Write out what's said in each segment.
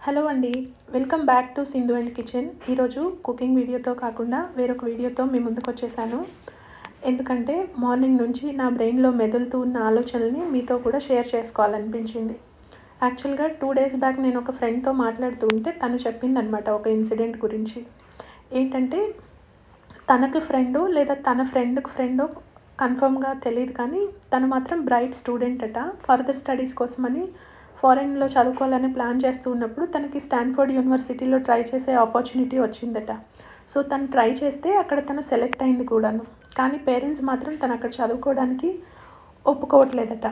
Hello అండి. Welcome back to Sindhu and kitchen. ఈరోజు cooking వీడియోతో కాకుండా వేరొక వీడియోతో మీ ముందుకు వచ్చేసాను. ఎందుకంటే మార్నింగ్ నుంచి నా బ్రెయిన్లో మెదులుతూ ఉన్న ఆలోచనల్ని మీతో కూడా షేర్ చేసుకోవాలనిపించింది. యాక్చువల్గా 2 డేస్ బ్యాక్ నేను ఒక ఫ్రెండ్తో మాట్లాడుతూ ఉంటే తను చెప్పిందనమాట ఒక ఇన్సిడెంట్ గురించి. ఏంటంటే తనకి ఫ్రెండో లేదా తన ఫ్రెండ్కి ఫ్రెండో కన్ఫర్మ్గా తెలియదు, కానీ తను మాత్రం బ్రైట్ స్టూడెంట్ అట. ఫర్దర్ స్టడీస్ కోసమని ఫారెన్లో చదువుకోవాలని ప్లాన్ చేస్తూ ఉన్నప్పుడు తనకి స్టాన్ఫోర్డ్ యూనివర్సిటీలో ట్రై చేసే ఆపర్చునిటీ వచ్చిందట. సో తను ట్రై చేస్తే అక్కడ తను సెలెక్ట్ అయింది కూడాను. కానీ పేరెంట్స్ మాత్రం తను అక్కడ చదువుకోవడానికి ఒప్పుకోవట్లేదట.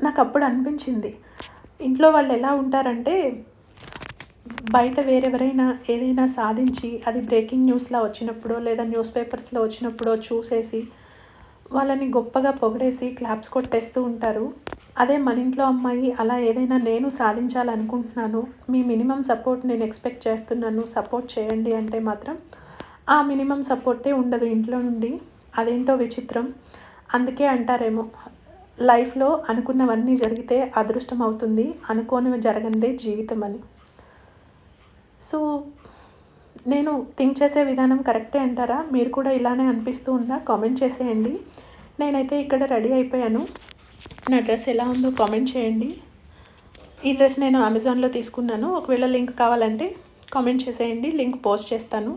నాకు అప్పుడు అనిపించింది, ఇంట్లో వాళ్ళు ఎలా ఉంటారంటే బయట వేరెవరైనా ఏదైనా సాధించి అది బ్రేకింగ్ న్యూస్లా వచ్చినప్పుడో లేదా న్యూస్ పేపర్స్లో వచ్చినప్పుడో చూసేసి వాళ్ళని గొప్పగా పొగిడేసి క్లాప్స్ కొట్టేస్తూ ఉంటారు. అదే మన ఇంట్లో అమ్మాయి అలా ఏదైనా నేను సాధించాలనుకుంటున్నాను, మీ మినిమం సపోర్ట్ నేను ఎక్స్పెక్ట్ చేస్తున్నాను, సపోర్ట్ చేయండి అంటే మాత్రం ఆ మినిమం సపోర్టే ఉండదు ఇంట్లో నుండి. అదేంటో విచిత్రం. అందుకే అంటారేమో లైఫ్లో అనుకున్నవన్నీ జరిగితే అదృష్టం అవుతుంది, అనుకోనివి జరగనిదే జీవితం అని. సో నేను థింక్ చేసే విధానం కరెక్టే అంటారా? మీరు కూడా ఇలానే అనిపిస్తూ ఉందా? కామెంట్ చేసేయండి. నేనైతే ఇక్కడ రెడీ అయిపోయాను. నా డ్రెస్ ఎలా ఉందో కామెంట్ చేయండి. ఈ డ్రెస్ నేను అమెజాన్లో తీసుకున్నాను. ఒకవేళ లింక్ కావాలంటే కామెంట్ చేసేయండి, లింక్ పోస్ట్ చేస్తాను.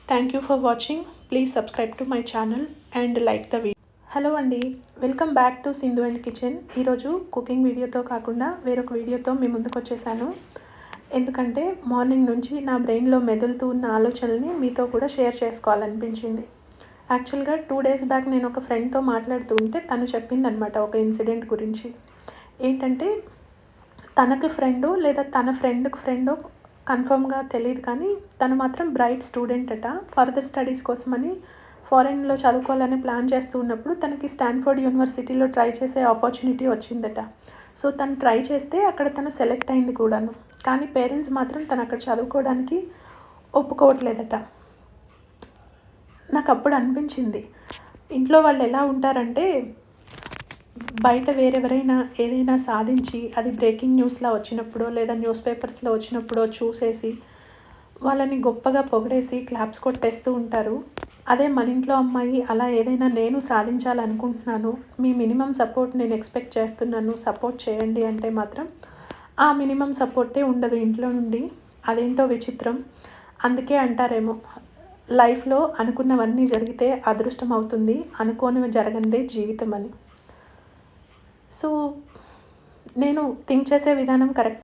Thank you for watching. Please subscribe to my channel and like the video. Hello అండి. Welcome back to Sindhu and kitchen. ఈరోజు కుకింగ్ వీడియోతో కాకుండా వేరొక వీడియోతో మీ ముందుకు వచ్చేసాను. ఎందుకంటే మార్నింగ్ నుంచి నా బ్రెయిన్లో మెదులుతూ ఉన్న ఆలోచనల్ని మీతో కూడా షేర్ చేసుకోవాలనిపించింది. యాక్చువల్గా 2 డేస్ బ్యాక్ నేను ఒక ఫ్రెండ్తో మాట్లాడుతూ ఉంటే తను చెప్పిందనమాట ఒక ఇన్సిడెంట్ గురించి. ఏంటంటే తనకి ఫ్రెండో లేదా తన ఫ్రెండ్కి ఫ్రెండో కన్ఫర్మ్గా తెలియదు, కానీ తను మాత్రం బ్రైట్ స్టూడెంట్ అట. ఫర్దర్ స్టడీస్ కోసమని ఫారెన్లో చదువుకోవాలని ప్లాన్ చేస్తూ ఉన్నప్పుడు తనకి స్టాన్ఫోర్డ్ యూనివర్సిటీలో ట్రై చేసే ఆపర్చునిటీ వచ్చిందట. సో తను ట్రై చేస్తే అక్కడ తను సెలెక్ట్ అయింది కూడాను. కానీ పేరెంట్స్ మాత్రం తను అక్కడ చదువుకోవడానికి ఒప్పుకోవట్లేదట. నాకు అప్పుడు అనిపించింది, ఇంట్లో వాళ్ళు ఎలా ఉంటారంటే బయట వేరెవరైనా ఏదైనా సాధించి అది బ్రేకింగ్ న్యూస్లా వచ్చినప్పుడో లేదా న్యూస్ పేపర్స్లో వచ్చినప్పుడో చూసేసి వాళ్ళని గొప్పగా పొగిడేసి క్లాప్స్ కొట్టేస్తూ ఉంటారు. అదే మన ఇంట్లో అమ్మాయి అలా ఏదైనా నేను సాధించాలనుకుంటున్నాను, మీ మినిమం సపోర్ట్ నేను ఎక్స్పెక్ట్ చేస్తున్నాను, సపోర్ట్ చేయండి అంటే మాత్రం ఆ మినిమం సపోర్టే ఉండదు ఇంట్లో నుండి. అదేంటో విచిత్రం. అందుకే అంటారేమో లైఫ్లో అనుకున్నవన్నీ జరిగితే అదృష్టం అవుతుంది, అనుకోనివి జరగనిదే జీవితం అని. సో నేను థింక్ చేసే విధానం కరెక్ట్